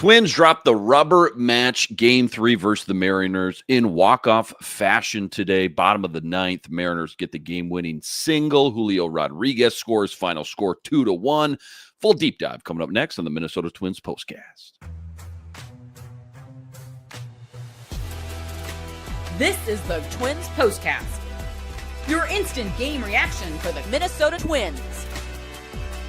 Twins dropped the rubber match game 3 versus the Mariners in walk-off fashion today. Bottom of the ninth, Mariners get the game-winning single. Julio Rodriguez scores, final score 2-1. Full deep dive coming up next on the Minnesota Twins Postcast. This is the Twins Postcast, your instant game reaction for the Minnesota Twins.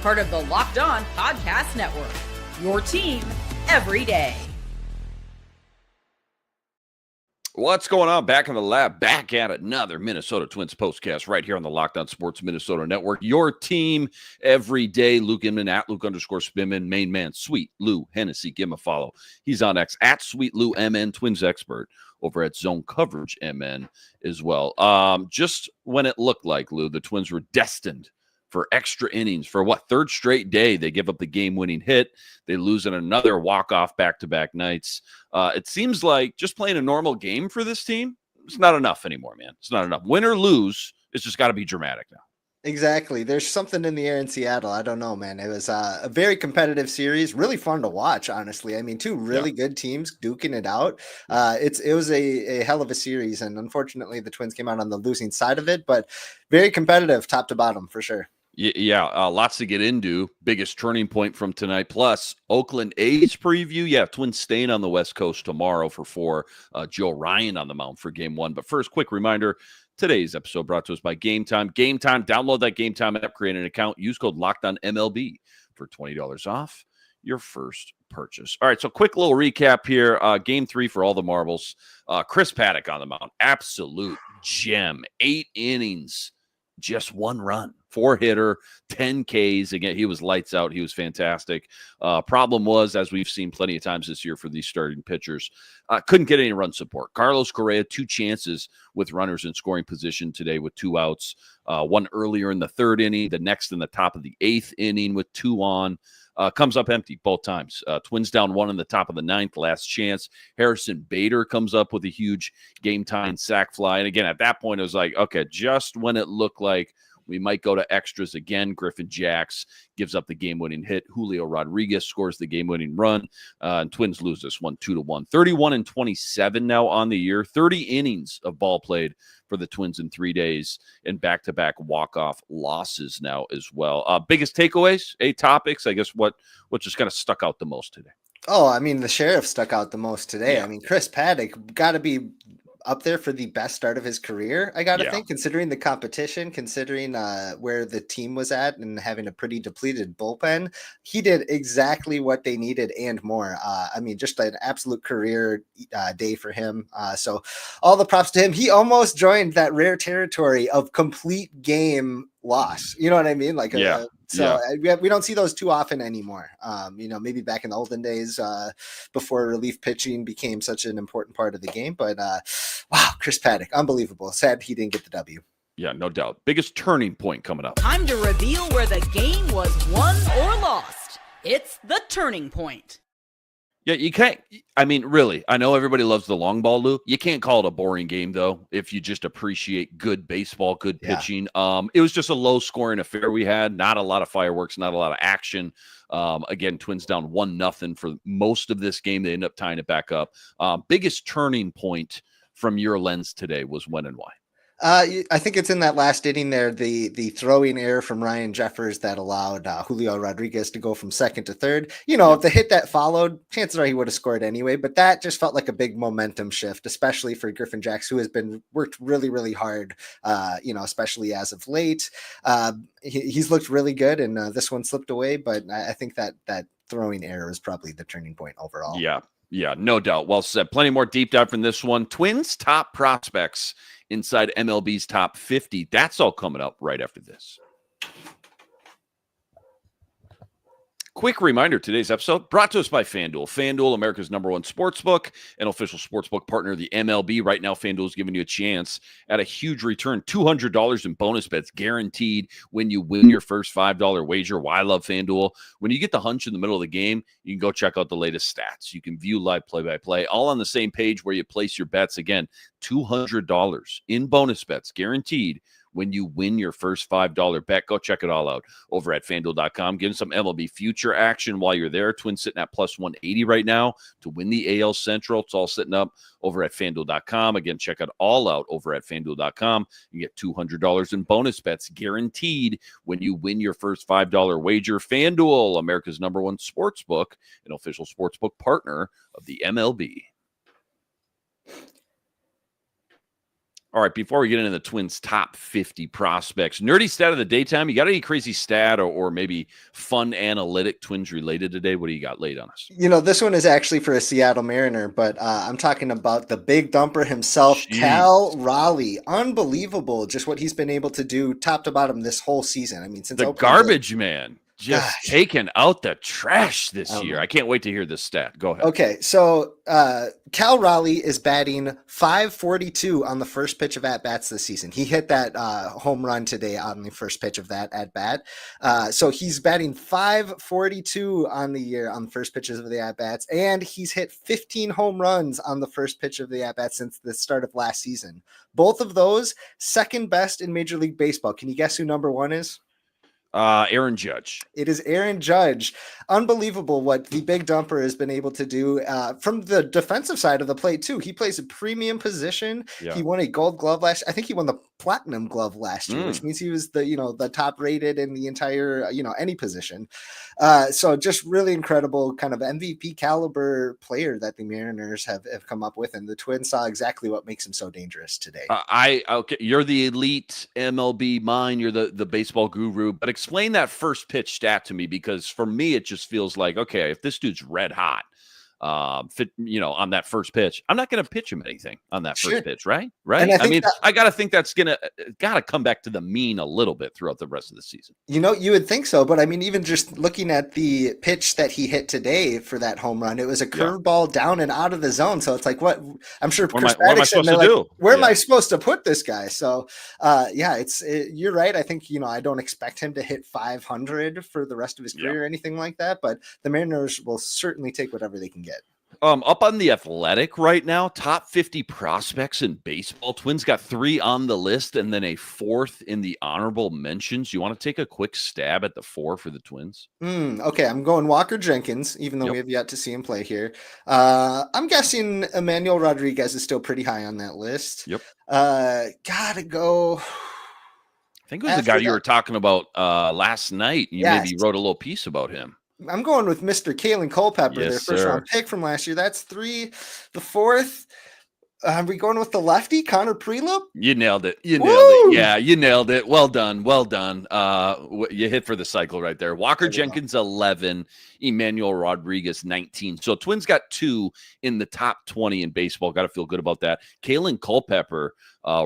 Part of the Locked On Podcast Network, your team every day. What's going on? Back in the lab, back at another Minnesota Twins Postcast right here on the Locked On Sports Minnesota Network. Your team every day. Luke Inman at Luke_Spinman. Main man, Sweet Lou Hennessey. Give him a follow. He's on X at Sweet Lou MN, Twins expert over at Zone Coverage MN as well. Just when it looked like, Lou, the Twins were destined for extra innings for third straight day. They give up the game-winning hit. They lose in another walk-off back-to-back nights. It seems like just playing a normal game for this team, it's not enough anymore, man. It's not enough. Win or lose, it's just got to be dramatic now. Exactly. There's something in the air in Seattle. I don't know, man. It was a very competitive series. Really fun to watch, honestly. I mean, two really good teams duking it out. It was a hell of a series, and unfortunately, the Twins came out on the losing side of it, but very competitive top to bottom for sure. Yeah, lots to get into. Biggest turning point from tonight, plus Oakland A's preview. Yeah, Twins staying on the West Coast tomorrow for 4. Joe Ryan on the mound for Game 1. But first, quick reminder, today's episode brought to us by Game Time. Game Time, download that Game Time app, create an account, use code LOCKEDONMLB for $20 off your first purchase. All right, so quick little recap here. Game 3 for all the marbles. Chris Paddack on the mound, absolute gem. 8 innings, just 1 run. 4-hitter, 10 Ks. Again, he was lights out. He was fantastic. Problem was, as we've seen plenty of times this year for these starting pitchers, couldn't get any run support. Carlos Correa, 2 chances with runners in scoring position today with 2 outs. One earlier in the 3rd inning, the next in the top of the 8th inning with 2 on. Comes up empty both times. Twins down 1 in the top of the 9th, last chance. Harrison Bader comes up with a huge game-tying sac fly. And again, at that point, it was like, okay, just when it looked like we might go to extras again, Griffin Jax gives up the game-winning hit. Julio Rodriguez scores the game-winning run. And Twins lose this one 2-1. 31-27 now on the year. 30 innings of ball played for the Twins in 3 days, and back-to-back walk-off losses now as well. Biggest takeaways, 8 topics. I guess what just kind of stuck out the most today? Oh, I mean, the sheriff stuck out the most today. Yeah. I mean, Chris Paddack got to be up there for the best start of his career, I gotta think, considering the competition, considering where the team was at and having a pretty depleted bullpen. He did exactly what they needed and more. I mean, just an absolute career day for him. So all the props to him. He almost joined that rare territory of complete game loss. You know what I mean? Like, we don't see those too often anymore. Maybe back in the olden days before relief pitching became such an important part of the game. But wow, Chris Paddack, unbelievable. Sad he didn't get the W. Yeah, no doubt. Biggest turning point coming up. Time to reveal where the game was won or lost. It's the turning point. Yeah, you can't. I mean, really, I know everybody loves the long ball, Lou. You can't call it a boring game, though, if you just appreciate good baseball, good pitching. It was just a low-scoring affair we had. Not a lot of fireworks, not a lot of action. Again, Twins down 1-0 for most of this game. They end up tying it back up. Biggest turning point from your lens today was when and why? I think it's in that last inning there, the throwing error from Ryan Jeffers that allowed Julio Rodriguez to go from second to third. If the hit that followed, chances are he would have scored anyway, but that just felt like a big momentum shift, especially for Griffin Jax, who has been worked really, really hard, especially as of late. He's looked really good, and this one slipped away, but I think that throwing error is probably the turning point overall. Yeah, no doubt. Well said. Plenty more deep dive from this one. Twins top prospects inside MLB's top 50. That's all coming up right after this. Quick reminder, today's episode brought to us by FanDuel. FanDuel, America's #1 sportsbook, an official sportsbook partner of the MLB. Right now, FanDuel is giving you a chance at a huge return, $200 in bonus bets guaranteed when you win your first $5 wager. Why I love FanDuel? When you get the hunch in the middle of the game, you can go check out the latest stats. You can view live play-by-play, all on the same page where you place your bets. Again, $200 in bonus bets guaranteed when you win your first $5 bet. Go check it all out over at FanDuel.com. Give some MLB future action while you're there. Twins sitting at plus 180 right now to win the AL Central. It's all sitting up over at FanDuel.com. Again, check it all out over at FanDuel.com. You get $200 in bonus bets guaranteed when you win your first $5 wager. FanDuel, America's #1 sportsbook, an official sportsbook partner of the MLB. All right, before we get into the Twins' top 50 prospects, nerdy stat of the daytime. You got any crazy stat or maybe fun analytic Twins related today? What do you got laid on us? This one is actually for a Seattle Mariner, but I'm talking about the big dumper himself, Cal Raleigh. Unbelievable just what he's been able to do top to bottom this whole season. I mean, since the garbage man. Just taking out the trash this year. I can't wait to hear this stat. Go ahead. Okay, so Cal Raleigh is batting .542 on the first pitch of at-bats this season. He hit that home run today on the first pitch of that at-bat. So he's batting .542 on the year on the first pitches of the at-bats, and he's hit 15 home runs on the first pitch of the at-bats since the start of last season. Both of those, second best in Major League Baseball. Can you guess who number one is? Aaron Judge. It is Aaron Judge. Unbelievable what the big dumper has been able to do from the defensive side of the plate too. He plays a premium position. Yeah. He won a Gold Glove I think he won the Platinum Glove last year, which means he was the top rated in the entire any position. So just really incredible kind of MVP caliber player that the Mariners have come up with, and the Twins saw exactly what makes him so dangerous today. Okay, you're the elite MLB mind. You're the baseball guru, but explain that first pitch stat to me, because for me it just feels like, okay, if this dude's red hot, on that first pitch, I'm not going to pitch him anything on that first pitch, right? Right. And I got to think that's got to come back to the mean a little bit throughout the rest of the season. You would think so, but I mean, even just looking at the pitch that he hit today for that home run, it was a curveball down and out of the zone. So it's like, what I'm sure Chris Paddack said, where am I supposed to put this guy? So you're right. I think, I don't expect him to hit 500 for the rest of his career or anything like that, but the Mariners will certainly take whatever they can get. Up on the Athletic right now, top 50 prospects in baseball. Twins got 3 on the list and then a 4th in the honorable mentions. You want to take a quick stab at the 4 for the Twins? Okay, I'm going Walker Jenkins, even though we have yet to see him play here. I'm guessing Emmanuel Rodriguez is still pretty high on that list. Yep. Gotta go. I think it was the guy you were talking about last night. You maybe wrote a little piece about him. I'm going with Mr. Kalen Culpepper, their first round pick from last year. That's 3. The 4th, are we going with the lefty, Connor Prelup? You nailed it. Yeah, you nailed it. Well done. You hit for the cycle right there. Walker Jenkins, 11. Emmanuel Rodriguez, 19. So Twins got 2 in the top 20 in baseball. Got to feel good about that. Kalen Culpepper,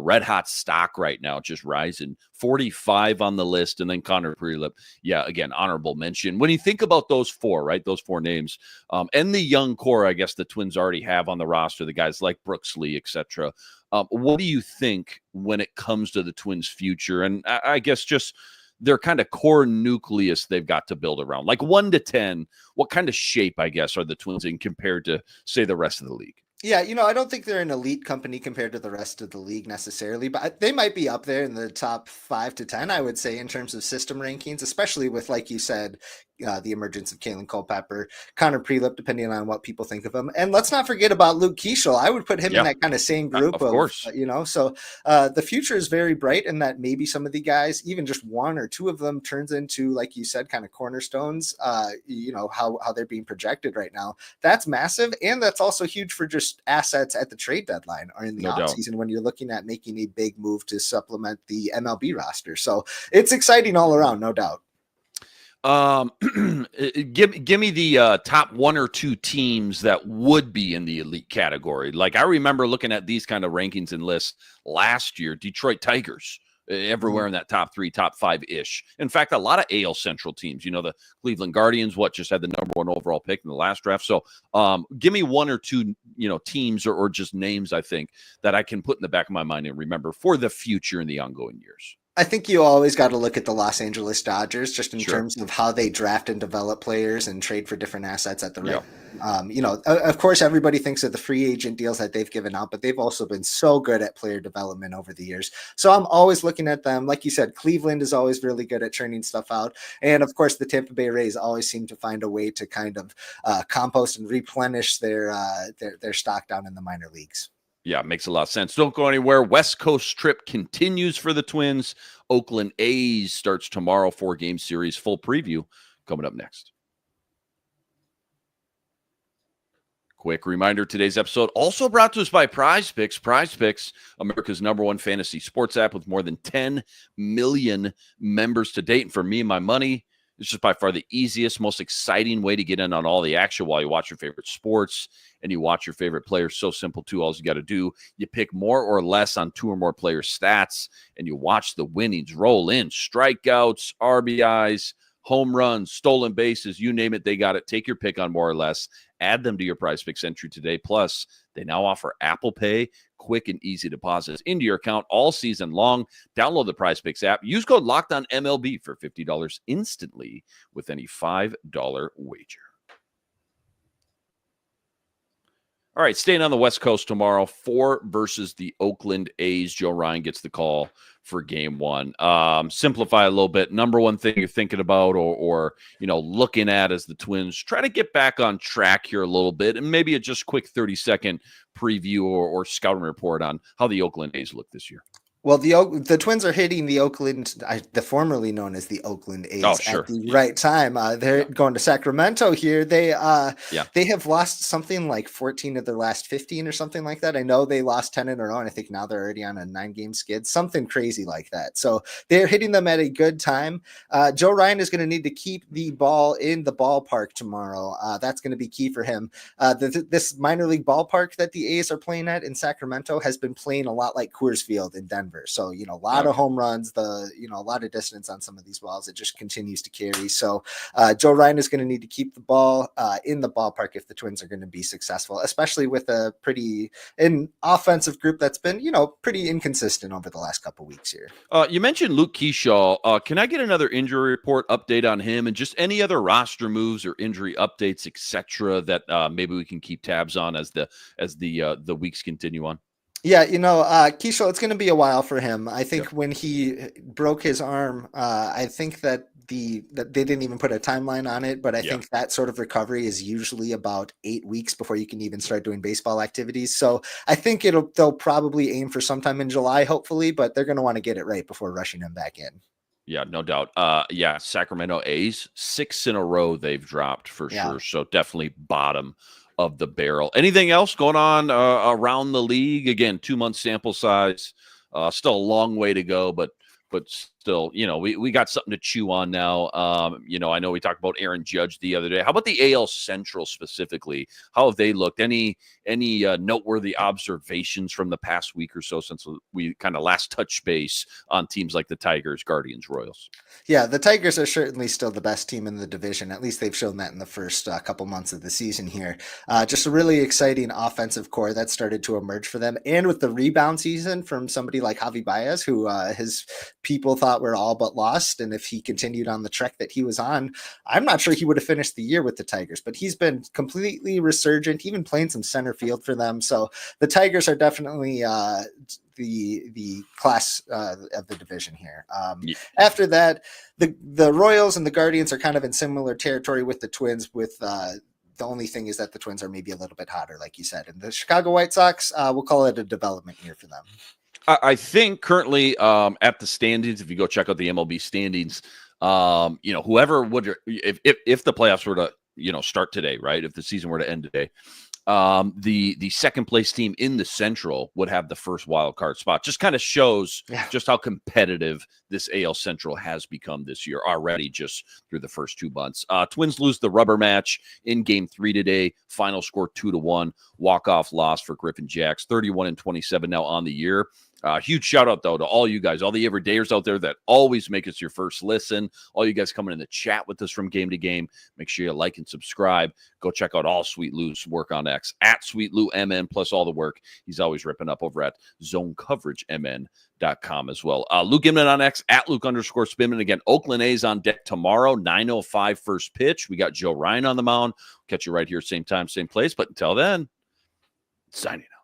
red hot stock right now, just rising. 45 on the list, and then Connor Prelup. Yeah, again, honorable mention. When you think about those 4, right, those 4 names, and the young core, I guess the Twins already have on the roster, the guys like Brooks Lee, etc. What do you think when it comes to the Twins' future? And I guess just their kind of core nucleus they've got to build around, like 1 to 10. What kind of shape, I guess, are the Twins in compared to, say, the rest of the league? Yeah, I don't think they're an elite company compared to the rest of the league necessarily, but they might be up there in the top 5 to 10, I would say, in terms of system rankings, especially with, like you said, the emergence of Kalen Culpepper, Connor Prelup, depending on what people think of him. And let's not forget about Luke Keeschel. I would put him in that kind of same group of course. So the future is very bright, and that maybe some of the guys, even just 1 or 2 of them, turns into, like you said, kind of cornerstones, how they're being projected right now. That's massive. And that's also huge for just assets at the trade deadline or in the offseason when you're looking at making a big move to supplement the MLB roster. So it's exciting all around, no doubt. Give me the top 1 or 2 teams that would be in the elite category. Like, I remember looking at these kind of rankings and lists last year. Detroit Tigers, everywhere in that top 3, top 5-ish. In fact, a lot of AL Central teams, the Cleveland Guardians, just had the number 1 overall pick in the last draft. So give me 1 or 2, teams or just names, I think, that I can put in the back of my mind and remember for the future in the ongoing years. I think you always got to look at the Los Angeles Dodgers just in Sure. terms of how they draft and develop players and trade for different assets at the right. Yeah. Of course, everybody thinks of the free agent deals that they've given out, but they've also been so good at player development over the years. So I'm always looking at them. Like you said, Cleveland is always really good at churning stuff out. And of course, the Tampa Bay Rays always seem to find a way to kind of compost and replenish their stock down in the minor leagues. Yeah, makes a lot of sense. Don't go anywhere. West Coast trip continues for the Twins. Oakland A's starts tomorrow, 4-game series. Full preview coming up next. Quick reminder, today's episode also brought to us by Prize Picks. Prize Picks, America's #1 fantasy sports app with more than 10 million members to date. And for me and my money, it's just by far the easiest, most exciting way to get in on all the action while you watch your favorite sports and you watch your favorite players. So simple, too. All you got to do, you pick more or less on 2 or more player stats, and you watch the winnings roll in. Strikeouts, RBIs, home runs, stolen bases, you name it, they got it. Take your pick on more or less. Add them to your Prize Picks entry today. Plus, they now offer Apple Pay, quick and easy deposits into your account all season long. Download the Prize Picks app. Use code LOCKEDONMLB for $50 instantly with any $5 wager. All right, staying on the West Coast tomorrow, 4 versus the Oakland A's. Joe Ryan gets the call for game 1. Simplify a little bit. Number one thing you're thinking about or looking at as the Twins try to get back on track here a little bit, and maybe a just quick 30-second preview or scouting report on how the Oakland A's look this year. Well, the Twins are hitting the the formerly known as the Oakland A's at the right time. They're going to Sacramento here. They have lost something like 14 of their last 15 or something like that. I know they lost 10 in a row, and I think now they're already on a 9-game skid, something crazy like that. So they're hitting them at a good time. Joe Ryan is going to need to keep the ball in the ballpark tomorrow. That's going to be key for him. This minor league ballpark that the A's are playing at in Sacramento has been playing a lot like Coors Field in Denver. So, a lot of home runs, a lot of distance on some of these balls. It just continues to carry. So Joe Ryan is going to need to keep the ball in the ballpark if the Twins are going to be successful, especially with an offensive group that's been, pretty inconsistent over the last couple of weeks here. You mentioned Luke Keyshaw. Can I get another injury report update on him and just any other roster moves or injury updates, etc., that maybe we can keep tabs on as the weeks continue on? Yeah, Keyshaw, it's going to be a while for him. I think when he broke his arm, I think that they didn't even put a timeline on it, but I think that sort of recovery is usually about 8 weeks before you can even start doing baseball activities. So I think they'll probably aim for sometime in July, hopefully, but they're going to want to get it right before rushing him back in. Yeah, no doubt. Sacramento A's, 6 in a row they've dropped for sure. So definitely bottom of the barrel. Anything else going on around the league? Again, 2-month sample size. Still a long way to go, but still, we got something to chew on now. I know we talked about Aaron Judge the other day. How about the AL Central specifically? How have they looked? Any noteworthy observations from the past week or so since we kind of last touched base on teams like the Tigers, Guardians, Royals? Yeah, the Tigers are certainly still the best team in the division. At least they've shown that in the first couple months of the season here. Just a really exciting offensive core that started to emerge for them. And with the rebound season from somebody like Javi Baez, who his people thought were all but lost. And if he continued on the trek that he was on, I'm not sure he would have finished the year with the Tigers, but he's been completely resurgent, even playing some center field for them. So the Tigers are definitely the class of the division here. After that, the Royals and the Guardians are kind of in similar territory with the Twins, with the only thing is that the Twins are maybe a little bit hotter, like you said. And the Chicago White Sox, we'll call it a development year for them. I think currently at the standings, if you go check out the MLB standings, whoever would, if the playoffs were to, start today, right? If the season were to end today, the second place team in the Central would have the first wild card spot. Just kind of shows just how competitive this AL Central has become this year already, just through the first 2 months. Twins lose the rubber match in Game 3 today. Final score 2-1. Walk-off loss for Griffin Jacks. 31-27 now on the year. Huge shout out, though, to all you guys, all the everydayers out there that always make us your first listen. All you guys coming in the chat with us from game to game. Make sure you like and subscribe. Go check out all Sweet Lou's work on X at Sweet Lou MN, plus all the work he's always ripping up over at ZoneCoverageMN.com as well. Luke Inman on X at Luke_Spinman. Again, Oakland A's on deck tomorrow, 9:05 first pitch. We got Joe Ryan on the mound. Catch you right here, same time, same place. But until then, signing out.